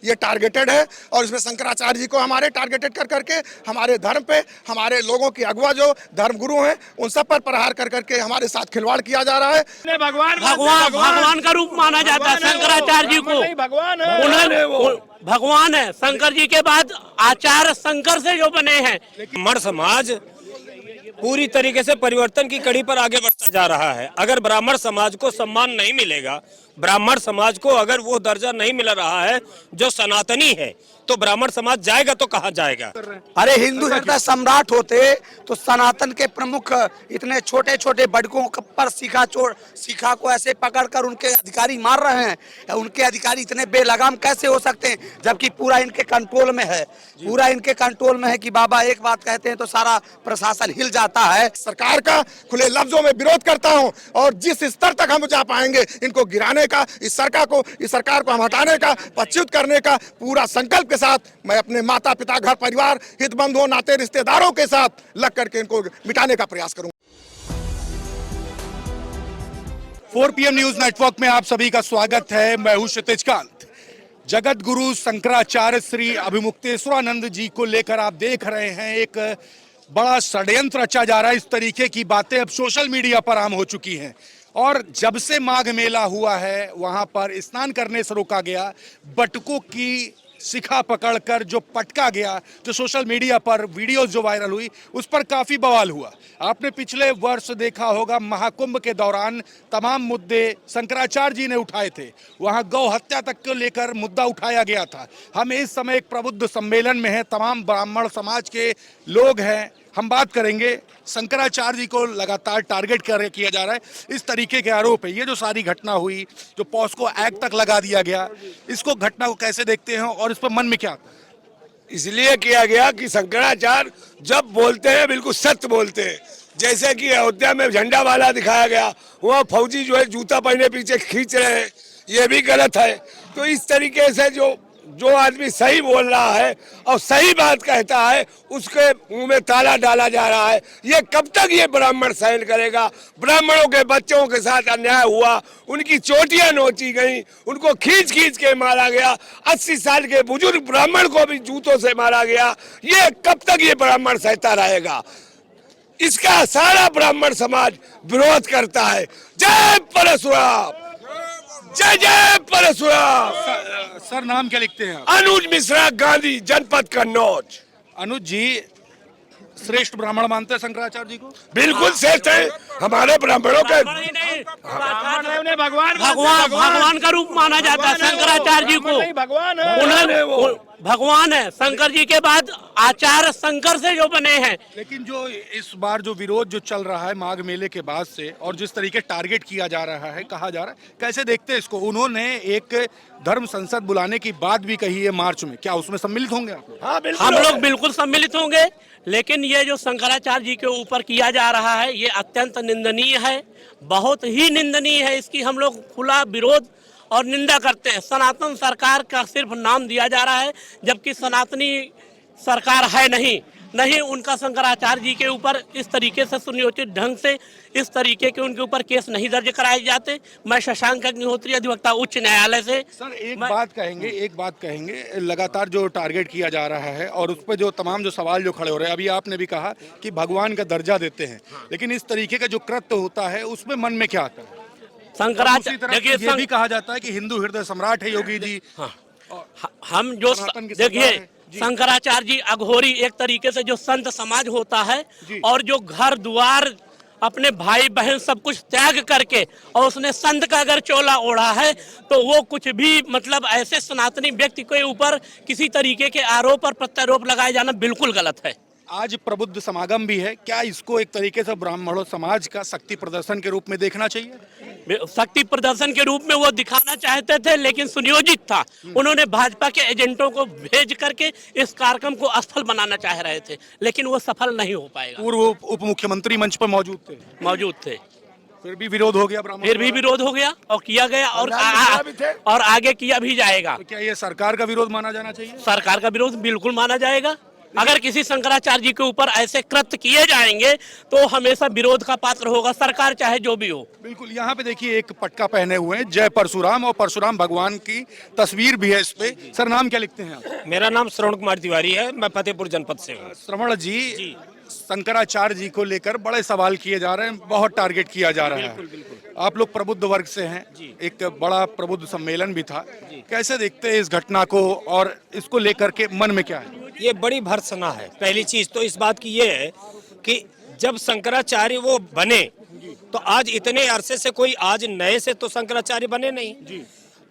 ये टारगेटेड है और इसमें शंकराचार्य जी को हमारे टारगेटेड कर करके हमारे धर्म पे, हमारे लोगों की अगुवा जो धर्मगुरु हैं उन सब पर प्रहार कर करके हमारे साथ खिलवाड़ किया जा रहा है। भगवान का रूप माना जाता है शंकराचार्य जी को, उन्होंने भगवान है। शंकर जी के बाद आचार्य शंकर से जो बने हैं। ब्राह्मण समाज पूरी तरीके से परिवर्तन की कड़ी पर आगे बढ़ता जा रहा है। अगर ब्राह्मण समाज को सम्मान नहीं मिलेगा, ब्राह्मण समाज को अगर वो दर्जा नहीं मिल रहा है जो सनातनी है, तो ब्राह्मण समाज जाएगा तो कहाँ जाएगा। अरे हिंदू हृदय सम्राट होते तो सनातन के प्रमुख इतने छोटे छोटे बड़कों पर शिखा को ऐसे पकड़कर उनके अधिकारी मार रहे हैं। उनके अधिकारी इतने बेलगाम कैसे हो सकते हैं, जबकि पूरा इनके कंट्रोल में है, पूरा इनके कंट्रोल में है कि बाबा एक बात कहते हैं तो सारा प्रशासन हिल जाता है। सरकार का खुले लफ्जों में विरोध करता हूं और जिस स्तर तक हम जा पाएंगे इनको गिराने का, इस सरकार को हम हटाने का, पदच्युत करने का पूरा संकल्प के साथ मैं अपने माता पिता, घर परिवार, हित बंधुओं, नाते रिश्तेदारों के साथ लग करके इनको मिटाने का प्रयास करूंगा। 4 PM न्यूज नेटवर्क में आप सभी का स्वागत है। मैं हूं क्षितिज कांत। जगत गुरु शंकराचार्य श्री अभिमुक्तेश्वरानंद जी को लेकर आप देख रहे हैं एक बड़ा षड्यंत्र रचा जा रहा है। इस तरीके की बातें अब सोशल मीडिया पर आम हो चुकी हैं और जब से माघ मेला हुआ है वहां पर स्नान करने से रोका गया, बटुकों की शिखा पकड़कर जो पटका गया, जो सोशल मीडिया पर वीडियोस जो वायरल हुई उस पर काफी बवाल हुआ। आपने पिछले वर्ष देखा होगा महाकुंभ के दौरान तमाम मुद्दे शंकराचार्य जी ने उठाए थे, वहां गौ हत्या तक को लेकर मुद्दा उठाया गया था। हम इस समय एक प्रबुद्ध सम्मेलन में हैं, तमाम ब्राह्मण समाज के लोग हैं। हम बात करेंगे शंकराचार्य जी को लगातार टारगेट किया जा रहा है, इस तरीके के आरोप है। ये जो सारी घटना हुई, जो पॉस्को एक्ट तक लगा दिया गया, इसको घटना को कैसे देखते हैं और इस पर मन में क्या आता है? इसलिए किया गया कि शंकराचार्य जब बोलते हैं बिल्कुल सत्य बोलते हैं। जैसे कि अयोध्या में झंडा वाला दिखाया गया, वहाँ फौजी जो है जूता पहने पीछे खींच रहे हैं, ये भी गलत है। तो इस तरीके से जो आदमी सही बोल रहा है और सही बात कहता है उसके मुंह में ताला डाला जा रहा है। ये कब तक ये ब्राह्मण सहन करेगा? ब्राह्मणों के बच्चों के साथ अन्याय हुआ, उनकी चोटियां नोची गई, उनको खींच खींच के मारा गया। 80 साल के बुजुर्ग ब्राह्मण को भी जूतों से मारा गया। ये कब तक ये ब्राह्मण सहता रहेगा? इसका सारा ब्राह्मण समाज विरोध करता है। जय परशुराम, जय जय परशुराम। सर नाम क्या लिखते हैं आप? अनुज मिश्रा, गांधी, जनपद कन्नौज। अनुज जी श्रेष्ठ ब्राह्मण मानते हैं शंकराचार्य जी को? बिल्कुल श्रेष्ठ है। हमारे ब्राह्मणों के भगवान का रूप माना जाता है शंकराचार्य जी को, उन्होंने भगवान है। शंकर जी के बाद आचार्य शंकर से जो बने हैं। लेकिन जो इस बार जो विरोध जो चल रहा है माघ मेले के बाद से और जिस तरीके टारगेट किया जा रहा है, कहा जा रहा है, कैसे देखते हैं इसको? उन्होंने एक धर्म संसद बुलाने की बात भी कही है मार्च में, क्या उसमें सम्मिलित होंगे आप? हाँ, हम लोग बिल्कुल सम्मिलित होंगे। लेकिन ये जो शंकराचार्य जी के ऊपर किया जा रहा है ये अत्यंत निंदनीय है, बहुत ही निंदनीय है। इसकी हम लोग खुला विरोध और निंदा करते हैं। सनातन सरकार का सिर्फ नाम दिया जा रहा है, जबकि सनातनी सरकार है नहीं उनका शंकराचार्य जी के ऊपर इस तरीके से सुनियोजित ढंग से इस तरीके के उनके ऊपर केस नहीं दर्ज कराए जाते। मैं शशांक अग्निहोत्री, अधिवक्ता उच्च न्यायालय से। सर एक बात कहेंगे लगातार जो टारगेट किया जा रहा है और उस पर जो तमाम जो सवाल जो खड़े हो रहे हैं, अभी आपने भी कहा कि भगवान का दर्जा देते हैं, लेकिन इस तरीके का जो कृत्य होता है उसमें मन में क्या आता है? शंकराचार्य ये भी कहा जाता है कि हिंदू हृदय सम्राट है योगी जी। हम जो देखिए शंकराचार्य जी अघोरी एक तरीके से जो संत समाज होता है और जो घर द्वार अपने भाई बहन सब कुछ त्याग करके और उसने संत का अगर चोला ओढ़ा है तो वो कुछ भी मतलब ऐसे सनातनी व्यक्ति के ऊपर किसी तरीके के आरोप और प्रत्यारोप लगाए जाना बिल्कुल गलत है। आज प्रबुद्ध समागम भी है, क्या इसको एक तरीके से ब्राह्मणों समाज का शक्ति प्रदर्शन के रूप में देखना चाहिए? शक्ति प्रदर्शन के रूप में वो दिखाना चाहते थे, लेकिन सुनियोजित था। उन्होंने भाजपा के एजेंटों को भेज करके इस कार्यक्रम को असफल बनाना चाह रहे थे, लेकिन वो सफल नहीं हो पाएगा। पूर्व उप मुख्यमंत्री मंच पर मौजूद थे, फिर भी विरोध हो गया ब्राह्मण, फिर भी विरोध हो गया और किया गया और आगे किया भी जाएगा। तो क्या ये सरकार का विरोध माना जाना चाहिए? सरकार का विरोध बिल्कुल माना जाएगा। अगर किसी शंकराचार्य जी के ऊपर ऐसे कृत्य किए जाएंगे तो हमेशा विरोध का पात्र होगा, सरकार चाहे जो भी हो। बिल्कुल, यहाँ पे देखिए एक पटका पहने हुए हैं जय परशुराम, और परशुराम भगवान की तस्वीर भी है इस पे। सर नाम क्या लिखते हैं आप? मेरा नाम श्रवण कुमार तिवारी है, मैं फतेहपुर जनपद से हूँ। श्रवण जी, शंकराचार्य जी को लेकर बड़े सवाल किए जा रहे हैं, बहुत टारगेट किया जा रहा है। आप लोग प्रबुद्ध वर्ग से हैं, एक बड़ा प्रबुद्ध सम्मेलन भी था, कैसे देखते हैं इस घटना को और इसको लेकर के मन में क्या है? ये बड़ी भर्त्सना है। पहली चीज तो इस बात की ये है कि जब शंकराचार्य वो बने तो आज इतने अरसे से कोई आज नए से तो शंकराचार्य बने नहीं।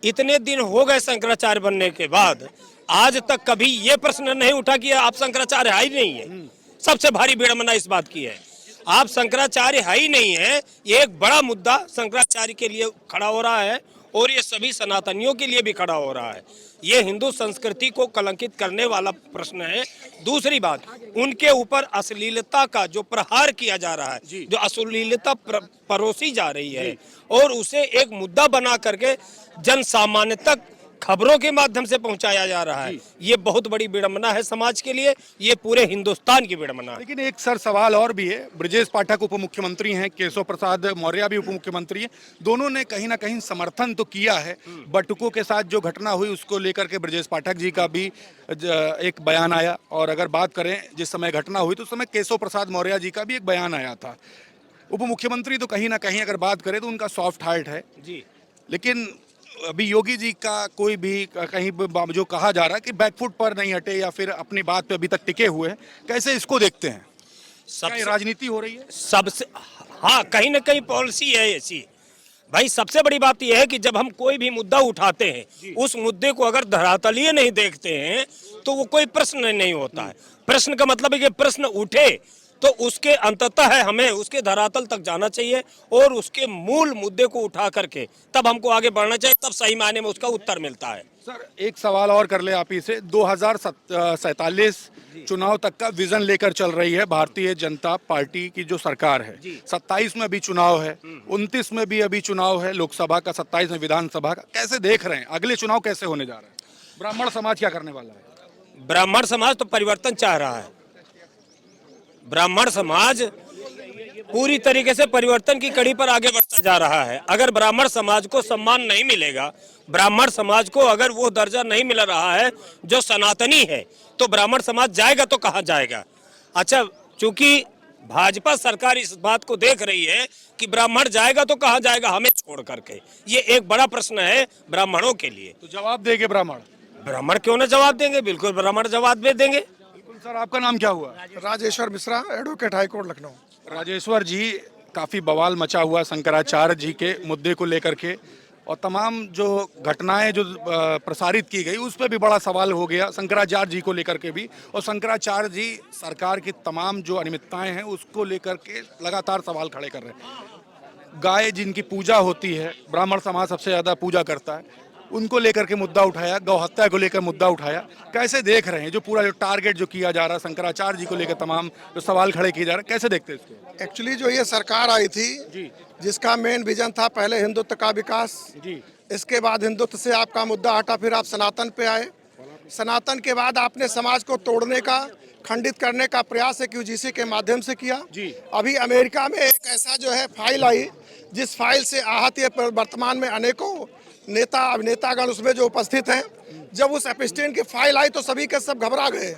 इतने दिन हो गए शंकराचार्य बनने के बाद, आज तक कभी ये प्रश्न नहीं उठा कि आप शंकराचार्य है ही नहीं है। सबसे भारी विडंबना इस बात की है, आप शंकराचार्य है ही नहीं है। ये एक बड़ा मुद्दा शंकराचार्य के लिए खड़ा हो रहा है और ये सभी सनातनियों के लिए भी खड़ा हो रहा है। ये हिंदू संस्कृति को कलंकित करने वाला प्रश्न है। दूसरी बात, उनके ऊपर अश्लीलता का जो प्रहार किया जा रहा है, जो अश्लीलता परोसी जा रही है और उसे एक मुद्दा बना करके जन सामान्य तक खबरों के माध्यम से पहुंचाया जा रहा है, ये बहुत बड़ी विडंबना है समाज के लिए, ये पूरे हिंदुस्तान की विडंबना है। लेकिन एक सर सवाल और भी है, ब्रजेश पाठक उप मुख्यमंत्री हैं, केशव प्रसाद मौर्य भी उप मुख्यमंत्री हैं, दोनों ने कहीं ना कहीं समर्थन तो किया है। बटुकों के साथ जो घटना हुई उसको लेकर के ब्रजेश पाठक जी का भी एक बयान आया, और अगर बात करें जिस समय घटना हुई तो उस समय केशव प्रसाद मौर्य जी का भी एक बयान आया था। उप मुख्यमंत्री तो कहीं ना कहीं अगर बात करें तो उनका सॉफ्ट हार्ट है जी, लेकिन अभी योगी जी का कोई भी कहीं जो कहा जा रहा है कि बैकफुट पर नहीं हटे या फिर अपनी बात पे अभी तक टिके हुए हैं, कैसे इसको देखते हैं? क्या ये राजनीति हो रही है? सबसे, हाँ, कहीं ना कहीं पॉलिसी है ऐसी। भाई सबसे बड़ी बात यह है कि जब हम कोई भी मुद्दा उठाते हैं, उस मुद्दे को अगर धरातलीय नहीं देखते हैं तो वो कोई प्रश्न नहीं होता है। प्रश्न का मतलब है कि प्रश्न उठे तो उसके अंततः है हमें उसके धरातल तक जाना चाहिए और उसके मूल मुद्दे को उठा करके तब हमको आगे बढ़ना चाहिए, तब सही मायने में उसका उत्तर मिलता है। सर एक सवाल और कर ले आप ही से, 2047 चुनाव तक का विजन लेकर चल रही है भारतीय जनता पार्टी की जो सरकार है। 27 में अभी चुनाव है, 29 में भी अभी चुनाव है लोकसभा का, 27 में विधानसभा का, कैसे देख रहे हैं अगले चुनाव कैसे होने जा रहे हैं? ब्राह्मण समाज क्या करने वाला है? ब्राह्मण समाज तो परिवर्तन चाह रहा है। ब्राह्मण समाज पूरी तरीके से परिवर्तन की कड़ी पर आगे बढ़ता जा रहा है। अगर ब्राह्मण समाज को सम्मान नहीं मिलेगा, ब्राह्मण समाज को अगर वो दर्जा नहीं मिल रहा है जो सनातनी है, तो ब्राह्मण समाज जाएगा तो कहाँ जाएगा? अच्छा, चूंकि भाजपा सरकार इस बात को देख रही है कि ब्राह्मण जाएगा तो कहाँ जाएगा हमें छोड़ करके, ये एक बड़ा प्रश्न है ब्राह्मणों के लिए। तो जवाब देंगे ब्राह्मण? ब्राह्मण क्यों ना जवाब देंगे, बिल्कुल ब्राह्मण जवाब दे देंगे। सर आपका नाम क्या हुआ? Rajeshwar Mishra, advocate high court Lucknow. राजेश्वर जी, काफी बवाल मचा हुआ शंकराचार्य जी के मुद्दे को लेकर के, और तमाम जो घटनाएं जो प्रसारित की गई उस पर भी बड़ा सवाल हो गया शंकराचार्य जी को लेकर के भी, और शंकराचार्य जी सरकार की तमाम जो अनियमितताएं हैं उसको लेकर के लगातार सवाल खड़े कर रहे हैं। गाय जिनकी पूजा होती है, ब्राह्मण समाज सबसे ज्यादा पूजा करता है, उनको लेकर के मुद्दा उठाया, गौ हत्या को लेकर मुद्दा उठाया। कैसे देख रहे हैं जो पूरा जो टारगेट जो किया जा रहा है शंकराचार्य जी को लेकर, तमाम जो सवाल खड़े किए जा रहे हैं, कैसे देखते हैं इसको? एक्चुअली जो ये सरकार आई थी जिसका मेन विजन था पहले हिंदुत्व का विकास, इसके बाद हिंदुत्व से आपका मुद्दा हटा, फिर आप सनातन पे आए। सनातन के बाद आपने समाज को तोड़ने का, खंडित करने का प्रयास एक यूजीसी के माध्यम से किया। अभी अमेरिका में एक ऐसा जो है फाइल आई, जिस फाइल से आहत ये वर्तमान में अनेकों नेता अभिनेतागण उसमें जो उपस्थित हैं, जब उस एपिस्टीन की फाइल आई तो सभी के सब घबरा गए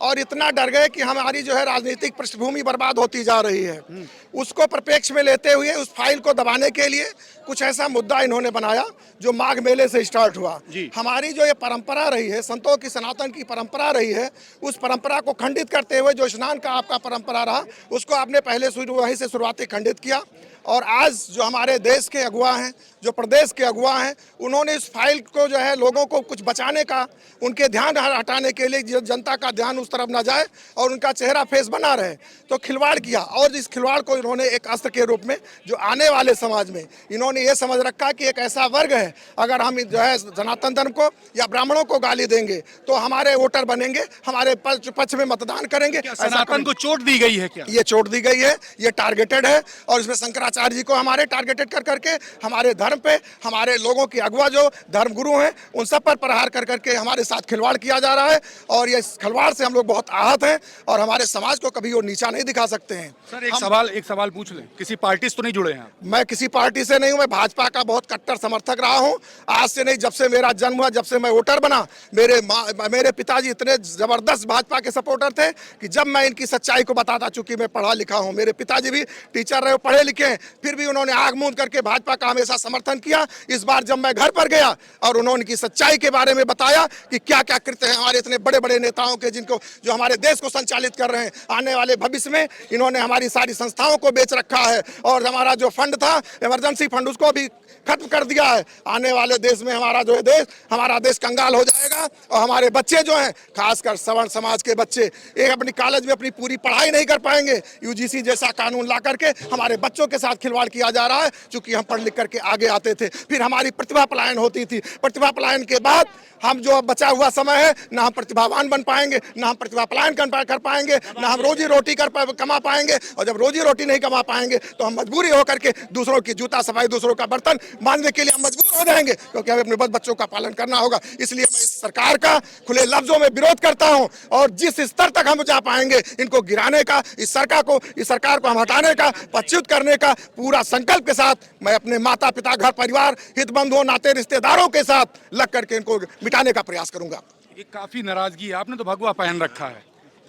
और इतना डर गए कि हमारी जो है राजनीतिक पृष्ठभूमि बर्बाद होती जा रही है। उसको प्रपेक्ष में लेते हुए उस फाइल को दबाने के लिए कुछ ऐसा मुद्दा इन्होंने बनाया जो माघ मेले से स्टार्ट हुआ। हमारी जो ये परंपरा रही है, संतों की सनातन की परंपरा रही है, उस परंपरा को खंडित करते हुए जो स्नान का आपका परंपरा रहा उसको आपने पहले वहीं से शुरुआती खंडित किया। और आज जो हमारे देश के अगुवा हैं, जो प्रदेश के अगुवा हैं, उन्होंने इस फाइल को जो है लोगों को कुछ बचाने का, उनके ध्यान हटाने के लिए जनता का ध्यान उस तरफ ना जाए और उनका चेहरा फेस बना रहे, तो खिलवाड़ किया। और इस खिलवाड़ को इन्होंने एक अस्त्र के रूप में जो आने वाले समाज में इन्होंने ये समझ रखा कि एक ऐसा वर्ग है, अगर हम जो है सनातन धर्म को या ब्राह्मणों को गाली देंगे तो हमारे वोटर बनेंगे, हमारे पक्ष में मतदान करेंगे। सनातन को चोट दी गई है क्या? ये चोट दी गई है, ये टारगेटेड है और इसमें शंकराचार्य शंकराचार्य जी को हमारे टारगेटेड कर करके हमारे धर्म पे, हमारे लोगों की अगुआ जो धर्मगुरु हैं उन सब पर प्रहार कर करके हमारे साथ खिलवाड़ किया जा रहा है। और ये खिलवाड़ से हम लोग बहुत आहत हैं और हमारे समाज को कभी वो नीचा नहीं दिखा सकते हैं। सर एक सवाल पूछ लें, किसी पार्टी से तो नहीं जुड़े हैं आप? मैं किसी पार्टी से नहीं हूं, मैं भाजपा का बहुत कट्टर समर्थक रहा हूं। आज से नहीं, जब से मेरा जन्म हुआ, जब से मैं वोटर बना, मेरे पिताजी इतने जबरदस्त भाजपा के सपोर्टर थे कि जब मैं इनकी सच्चाई को बताता, चूंकि मैं पढ़ा लिखा हूं, मेरे पिताजी भी टीचर रहे, पढ़े लिखे हैं, फिर भी उन्होंने आग मूंद करके भाजपा का हमेशा समर्थन किया। इस बार जब मैं घर पर गया और उन्होंने इनकी सच्चाई के बारे में बताया कि क्या क्या कृत्य हैं हमारे इतने बड़े बड़े नेताओं के, जिनको जो हमारे देश को संचालित कर रहे हैं, आने वाले भविष्य में इन्होंने हमारी सारी संस्थाओं को बेच रखा है और हमारा जो फंड था इमरजेंसी फंड उसको भी खत्म कर दिया है। आने वाले देश में हमारा देश कंगाल हो जाएगा और हमारे बच्चे जो हैं, खासकर सवर्ण समाज के बच्चे, एक अपनी कॉलेज में अपनी पूरी पढ़ाई नहीं कर पाएंगे। यूजीसी जैसा कानून ला करके हमारे बच्चों के साथ खिलवाड़ किया जा रहा है। चूंकि हम पढ़ लिख करके आगे आते थे, फिर हमारी प्रतिभा पलायन होती थी। प्रतिभा पलायन के बाद हम जो बचा हुआ समय है, ना हम प्रतिभावान बन पाएंगे, ना हम प्रतिभा पलायन कर पाएंगे, ना हम रोजी रोटी कमा पाएंगे। और जब रोजी रोटी नहीं कमा पाएंगे तो हम मजबूरी होकर के दूसरों की जूता सफाई, दूसरों का बर्तन मांजने के लिए हम मजबूर हो जाएंगे, क्योंकि हमें अपने बच्चों का पालन करना होगा। इसलिए मैं इस सरकार का खुले लफ्जों में विरोध करता हूं और जिस स्तर तक हम जा पाएंगे इनको गिराने का, इस सरकार को हम हटाने का, पदच्युत करने का पूरा संकल्प के साथ मैं अपने माता पिता, घर परिवार, हित बंधुओं, नाते रिश्तेदारों के साथ लग करके इनको मिटाने का प्रयास करूंगा। ये काफी नाराजगी है, आपने तो भगवा पहन रखा है।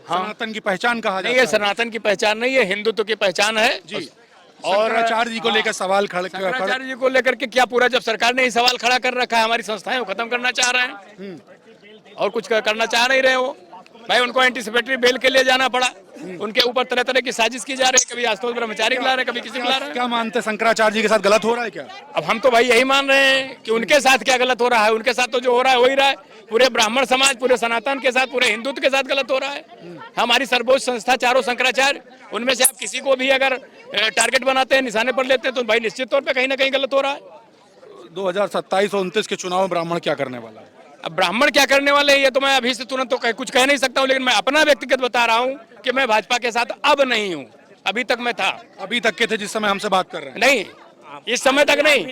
हाँ। सनातन की पहचान कहा जाता नहीं, ये सनातन की पहचान नहीं है, हिंदुत्व की पहचान है जी। और शंकराचार्य जी को लेकर सवाल शंकराचार्य जी को लेकर के क्या पूरा, जब सरकार ने ही सवाल खड़ा कर रखा है, हमारी संस्थाएं वो खत्म करना चाह रहे हैं और कुछ करना चाह नहीं रहे वो। भाई उनको एंटीसिपेटरी बेल के लिए जाना पड़ा, उनके ऊपर तरह तरह की साजिश की जा रही है। कभी आशुतोष ब्रह्मचारी ला रहे हैं, कभी किसी को ला रहे हैं। क्या मानते हैं, शंकराचार्य जी के साथ गलत हो रहा है क्या? अब हम तो भाई यही मान रहे हैं कि उनके साथ क्या गलत हो रहा है। उनके साथ तो जो हो रहा है हो ही रहा है। पूरे ब्राह्मण समाज, पूरे सनातन के साथ, पूरे हिंदुत्व के साथ गलत हो रहा है। हमारी सर्वोच्च संस्था चारों शंकराचार्य, उनमें से आप किसी को भी अगर टारगेट बनाते हैं, निशाने पर लेते हैं, तो भाई निश्चित तौर पर कहीं ना कहीं गलत हो रहा है। 2027 और 29 के चुनाव में ब्राह्मण क्या करने वाला है? अब ब्राह्मण क्या करने वाले हैं ये तो मैं अभी से तुरंत तो कुछ कह नहीं सकता हूँ, लेकिन मैं अपना व्यक्तिगत बता रहा हूँ कि मैं भाजपा के साथ अब नहीं हूँ। अभी तक मैं था, अभी तक के थे जिस समय हमसे बात कर रहे हैं? नहीं, इस समय तक नहीं,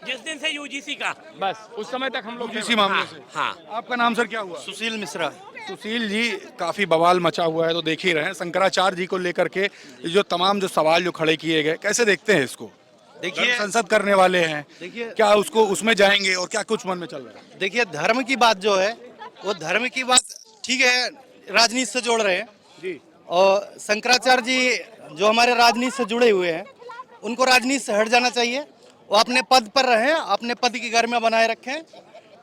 जिस दिन से यूजीसी का, बस उस समय तक हम लोग इसी मामले से। हाँ। आपका नाम सर क्या हुआ? सुशील मिश्रा। सुशील जी, काफी बवाल मचा हुआ है, तो देख ही रहे हैं। शंकराचार्य जी को लेकर के जो तमाम जो सवाल जो खड़े किए गए, कैसे देखते हैं इसको? देखिए, संसद करने वाले हैं, देखिए क्या उसको उसमें जाएंगे और क्या कुछ मन में चल रहा है? देखिए, धर्म की बात जो है वो धर्म की बात ठीक है, राजनीति से जोड़ रहे हैं जी। और शंकराचार्य जी जो हमारे राजनीति से जुड़े हुए हैं, उनको राजनीति से हट जाना चाहिए। वो अपने पद पर रहें, अपने पद की गरिमा बनाए रखें।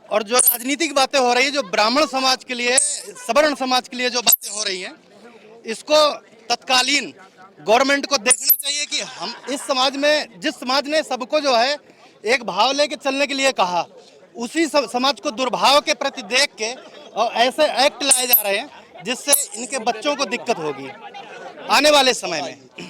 और जो राजनीतिक बातें हो रही है, जो ब्राह्मण समाज के लिए, सवर्ण समाज के लिए जो बातें हो रही हैं, इसको तत्कालीन गवर्नमेंट को देखना चाहिए कि हम इस समाज में, जिस समाज ने सबको जो है एक भाव लेके चलने के लिए कहा, उसी समाज को दुर्भाव के प्रति देख के और ऐसे एक्ट लाए जा रहे हैं जिससे इनके बच्चों को दिक्कत होगी आने वाले समय में।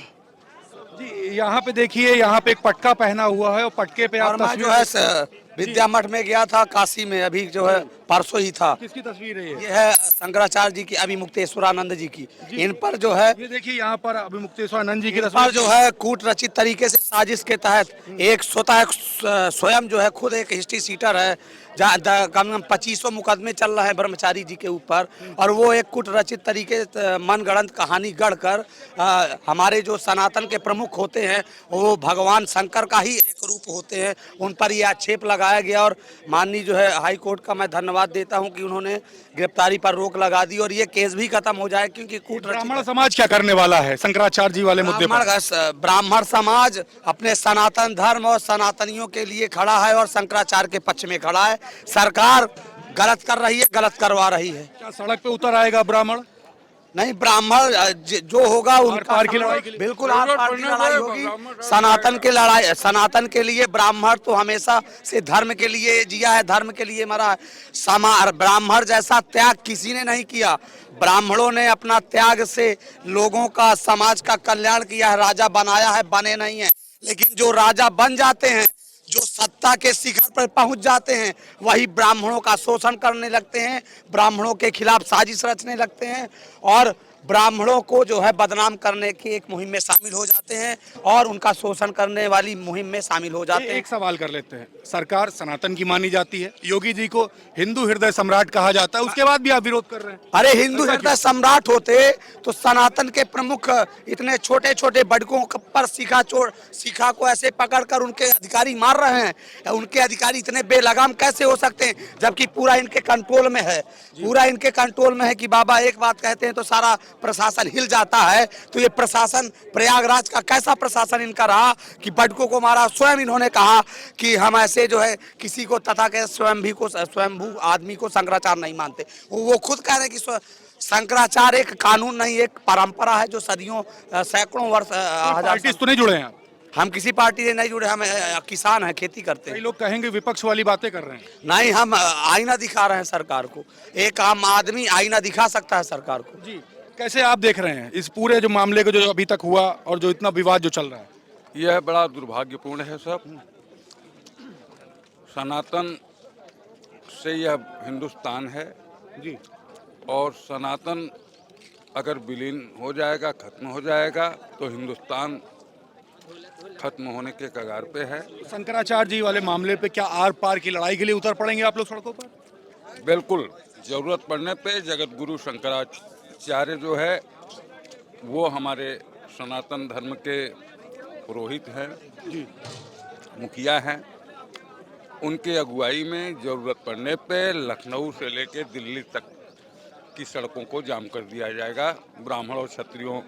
जी, यहाँ पे देखिए, यहाँ पे एक पटका पहना हुआ है और पटके पे आप और मैं जो है विद्या मठ में गया था काशी में, अभी जो है परसों ही था। किसकी तस्वीर है ये? ये है शंकराचार्य जी की, अभिमुक्तेश्वरानंद जी की। इन पर जो है, ये देखिए यहाँ पर अभिमुक्तेश्वरानंद जी की पर तस्वीर जो है कूट रचित तरीके से साजिश के तहत एक स्वयं जो है खुद एक हिस्ट्री सीटर है, कम 2500 मुकदमे चल रहे हैं ब्रह्मचारी जी के ऊपर, और वो एक कूट रचित तरीके मनगढ़ंत कहानी गढ़कर हमारे जो सनातन के प्रमुख होते हैं वो भगवान शंकर का ही एक रूप होते हैं, उन पर ये आक्षेप लगाया गया। और माननीय जो है हाई कोर्ट का मैं धन्यवाद देता हूं कि उन्होंने गिरफ्तारी पर रोक लगा दी और ये केस भी खत्म हो जाए, क्योंकि कूट ब्राह्मण समाज क्या करने वाला है शंकराचार्य जी वाले मुद्दे पर? ब्राह्मण समाज अपने सनातन धर्म और सनातनियों के लिए खड़ा है और शंकराचार्य के पक्ष में खड़ा है। सरकार गलत कर रही है, गलत करवा रही है। क्या सड़क पे उतर आएगा ब्राह्मण? नहीं, ब्राह्मण जो होगा उनका पार की लड़ाई के लिए बिल्कुल आर पार की लड़ाई होगी। सनातन के लड़ाई, सनातन के लिए ब्राह्मण तो हमेशा से धर्म के लिए जिया है, धर्म के लिए मरा है। ब्राह्मण जैसा त्याग किसी ने नहीं किया। ब्राह्मणों ने अपना त्याग से लोगों का, समाज का कल्याण किया है। राजा बनाया है, बने नहीं है, लेकिन जो राजा बन जाते हैं, जो सत्ता के शिखर पर पहुंच जाते हैं, वही ब्राह्मणों का शोषण करने लगते हैं, ब्राह्मणों के खिलाफ साजिश रचने लगते हैं और ब्राह्मणों को जो है बदनाम करने की एक मुहिम में शामिल हो जाते हैं और उनका शोषण करने वाली मुहिम में शामिल हो जाते हैं। एक सवाल कर लेते हैं, सरकार सनातन की मानी जाती है, योगी जी को हिंदू हृदय सम्राट कहा जाता है, उसके बाद भी आप विरोध कर रहे हैं। अरे हिंदू हृदय सम्राट होते तो सनातन के प्रमुख इतने छोटे छोटे बड़कों पर शिखा को ऐसे पकड़कर उनके अधिकारी मार रहे हैं। उनके अधिकारी इतने बेलगाम कैसे हो सकते हैं, जबकि पूरा इनके कंट्रोल में है, पूरा इनके कंट्रोल में है कि बाबा एक बात कहते हैं तो सारा प्रशासन हिल जाता है। तो ये प्रशासन प्रयागराज का कैसा प्रशासन इनका रहा कि बड़कों को मारा। स्वयं इन्होंने कहा कि हम ऐसे जो है किसी को तथा के स्वयंभू आदमी को शंकराचार्य नहीं मानते। वो खुद कह रहे हैं कि शंकराचार्य एक कानून नहीं, एक परंपरा है जो सदियों सैकड़ों वर्ष पार्टी तो नहीं जुड़े हैं आप? हम किसी पार्टी से नहीं जुड़े, हम किसान हैं, खेती करते कई हैं। लोग कहेंगे विपक्ष वाली बातें कर रहे हैं। नहीं, हम आईना दिखा रहे हैं सरकार को। एक आम आदमी आईना दिखा सकता है सरकार को। जी, कैसे आप देख रहे हैं इस पूरे जो मामले को जो अभी तक हुआ और जो इतना विवाद जो चल रहा है? यह बड़ा दुर्भाग्यपूर्ण है सब। सनातन से यह हिंदुस्तान है जी, और सनातन अगर विलीन हो जाएगा, खत्म हो जाएगा, तो हिंदुस्तान खत्म होने के कगार पे है। शंकराचार्य जी वाले मामले पे क्या आर पार की लड़ाई के लिए उतर पड़ेंगे आप लोग सड़कों पर? बिल्कुल, जरूरत पड़ने पे जगत गुरु शंकराचार्य जो है वो हमारे सनातन धर्म के पुरोहित हैं, जी, मुखिया हैं। उनके अगुवाई में जरूरत पड़ने पे लखनऊ से लेकर दिल्ली तक की सड़कों को जाम कर दिया जाएगा, ब्राह्मण और क्षत्रियों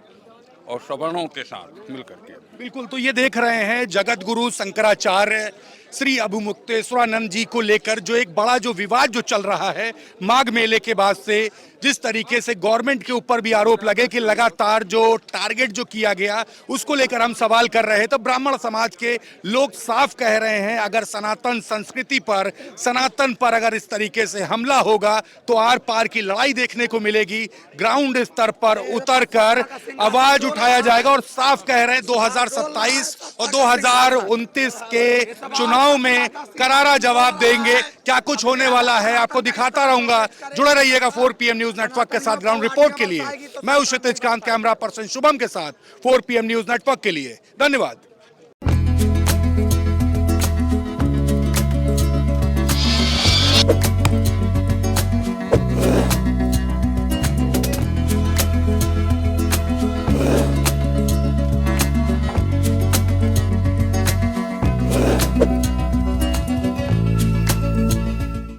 और सवर्णों के साथ मिलकर के। बिल्कुल। तो ये देख रहे हैं जगत गुरु शंकराचार्य श्री अभिमुक्तेश्वरानंद जी को लेकर जो एक बड़ा जो विवाद जो चल रहा है माघ मेले के बाद से, जिस तरीके से गवर्नमेंट के ऊपर भी आरोप लगे कि लगातार जो टारगेट जो किया गया उसको लेकर हम सवाल कर रहे हैं, तो ब्राह्मण समाज के लोग साफ कह रहे हैं अगर सनातन संस्कृति पर, सनातन पर अगर इस तरीके से हमला होगा तो आर पार की लड़ाई देखने को मिलेगी। ग्राउंड स्तर पर उतर कर आवाज उठाया जाएगा और साफ कह रहे हैं 2027 और 2029 के चुनाव में करारा जवाब देंगे। क्या कुछ होने वाला है आपको दिखाता रहूंगा। जुड़े रहिएगा 4 PM न्यूज नेटवर्क के साथ ग्राउंड रिपोर्ट के लिए। मैं हूं क्षितिज कांत, कैमरा पर्सन शुभम के साथ 4 PM न्यूज नेटवर्क के लिए। धन्यवाद।